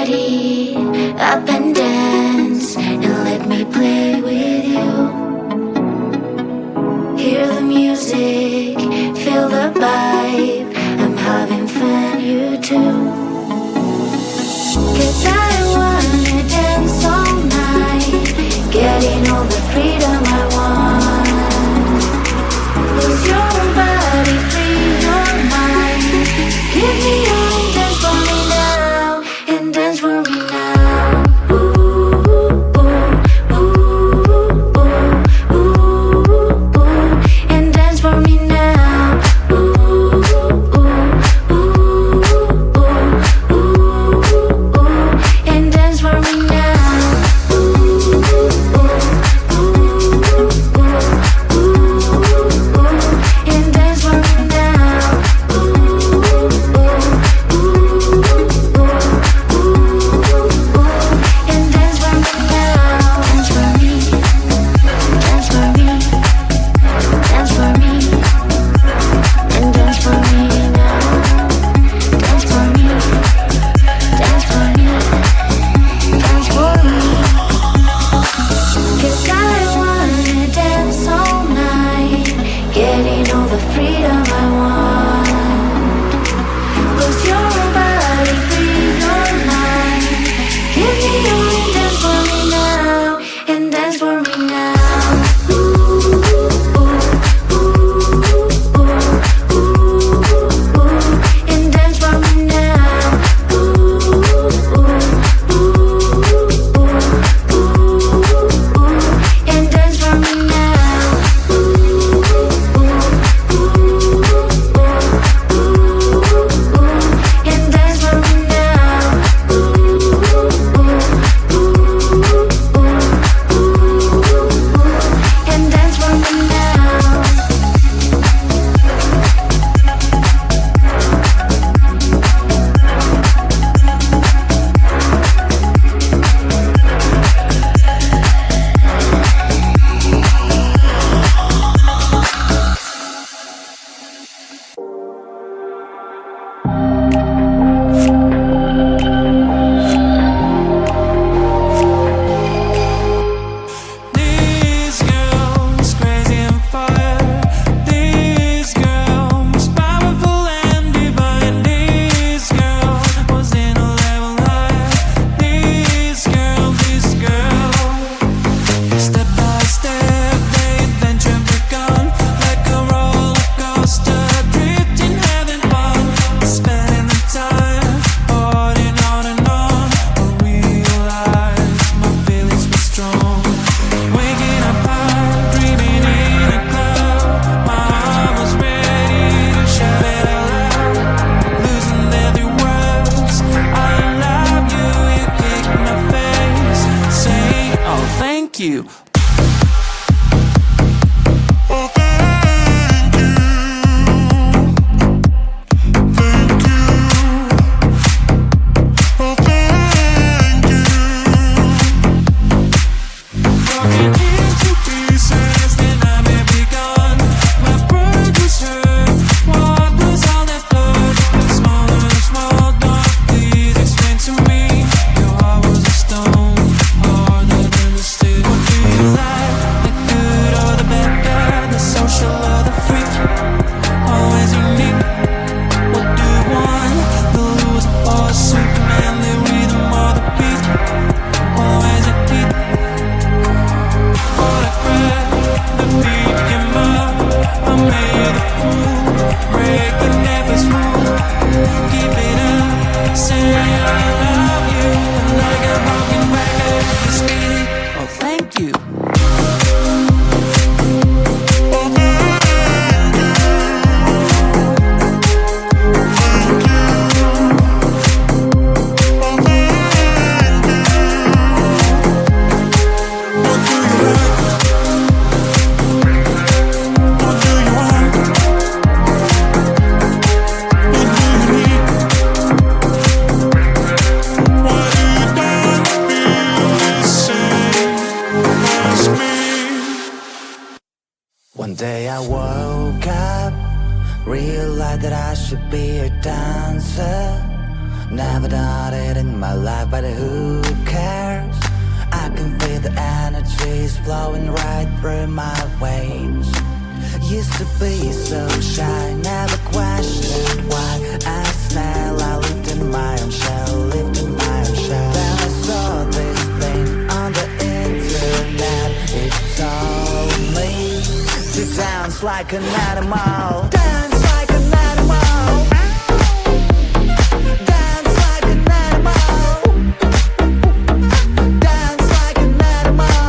body up and dance and let me play with you. Hear the music, feel the vibe. I'm having fun, you too. 'Cause I wanna dance all night, getting all the freedom I want. Lose your body, free your mind. Give me your dance for me now, and dance for me now. Ooh, ooh, ooh, ooh, ooh, ooh, and dance for me now. Ooh, ooh, ooh, ooh, ooh, and dance for me now. Ooh, ooh, ooh, ooh, ooh, and dance for me now. Ooh, ooh, ooh, ooh, and dance for me now. Dance for me, dance for me, dance for me, and dance for me now. Dance for me, dance for me, dance for me. 'Cause I wanna dance all night, getting all the freedom I want. Lose your body, free your mind. Give me your dance for me now, and dance for me now. Ooh, ooh, ooh, ooh, ooh, and dance for me now. Ooh, ooh, ooh, ooh, and dance for me now. Ooh, ooh, ooh, ooh, and dance for me now. Ooh, ooh, ooh, and dance for me now. This girl's crazy and fire. This girl was powerful and divine. This girl was in a level higher. This girl. Step by step, the adventure begun. Like a roller coaster, drifting heaven far. Spending the time, holding on and on. I realized my feelings were strong. Waking up high, dreaming in a cloud. My heart was ready to shout it out loud. Losing every word. I love you, you kicked my face. Saying, oh, thank you. Broken into pieces, then I may be gone. My brain was hurt. What was all that blood? Smaller and small, dark. Please explain to me. Your heart was a stone, harder than the steel. What do you like? The good or the bad? The social or the freak? Always unique. What do you want? The loose or Superman? The rhythm or the beat? Always a hit. What I cried, the beat came up. I made a fool, breaking every rule. Keep it up, say I love you. Like a broken record, it's me. Oh, thank you. What do you like? What do you want? What do you need? Why do you not feel the same as me? One day I woke up, realized that I should be a dancer. Never done it in my life, but who cares? I can feel the energies flowing right through my veins. Used to be so shy, never questioned why. As a snail, I lived in my own shell, lived in my own shell. Then I saw this thing on the internet. It told me to dance like an animal. Dance like an animal. Dance like an animal. Dance like an animal.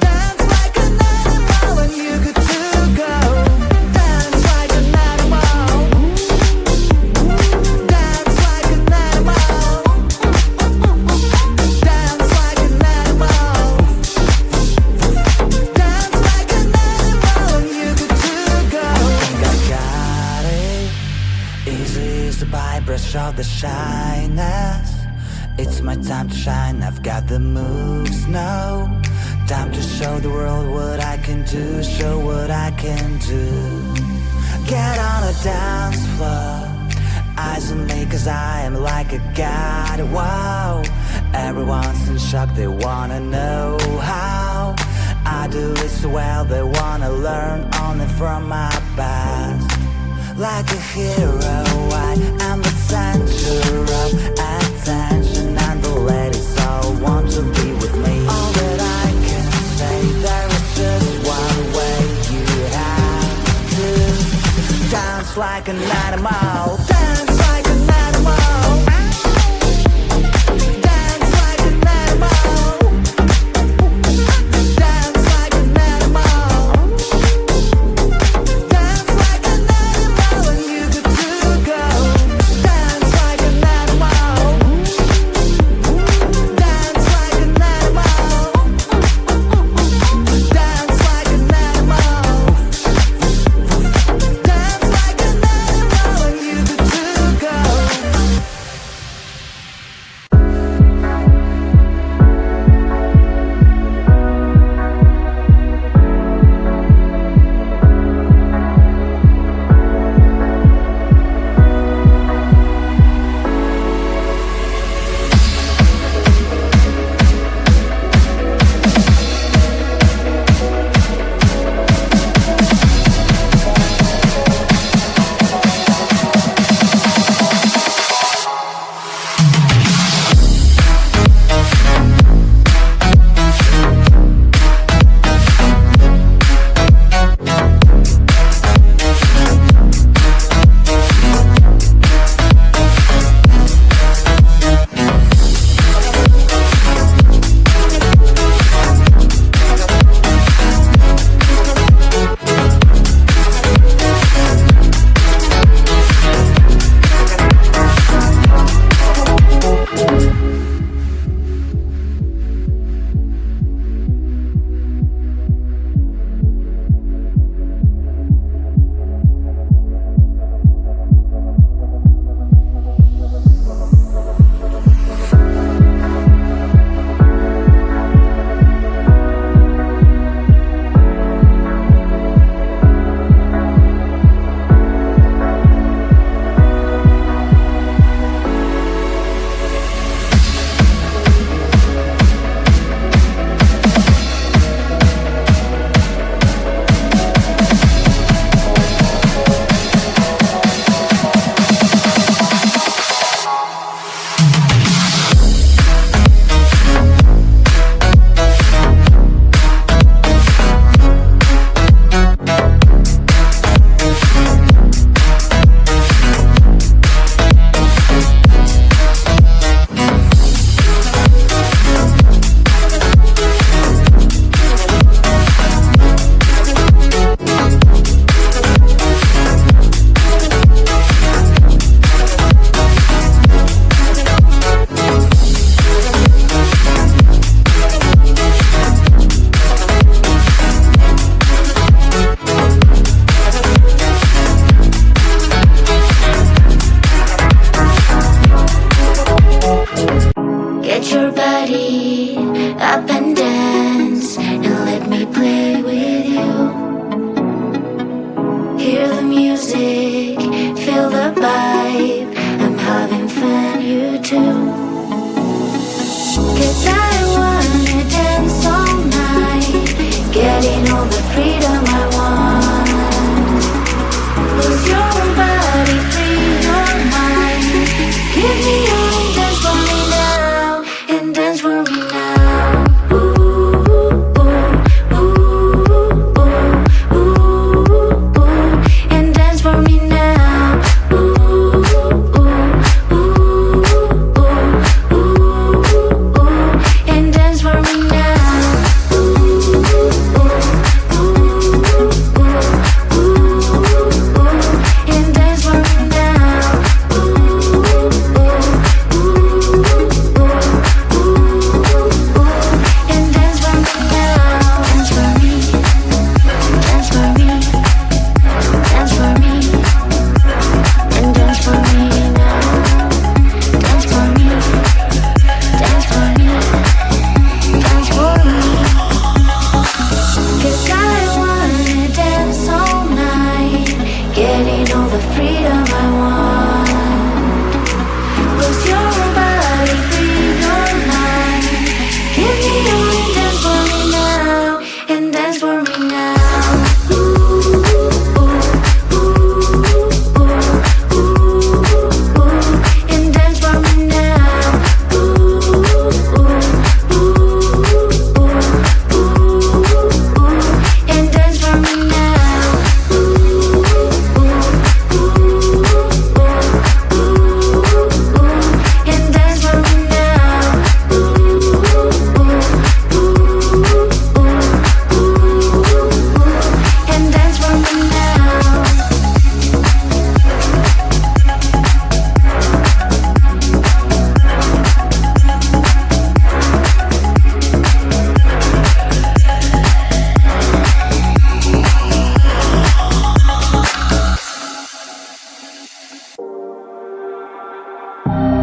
Dance like an animal when you get to go. Dance like an animal. Dance like an animal. Dance like an animal. Dance like an animal when you get to go. I think I got it. Easy as the brush of the shyness. It's my time to shine, I've got the moves now. Time to show the world what I can do, show what I can do. Get on a dance floor, eyes on me cause I am like a god. Wow, everyone's in shock, they wanna know how I do it so well, they wanna learn only from my past. Like a hero, I am the center of attention, and the ladies all want to be with me. All that I can say, there is just one way. You have to dance like an animal. Dance like an animal. Dance like an animal. Dance like an animal. Dance like an animal when you get to go. you.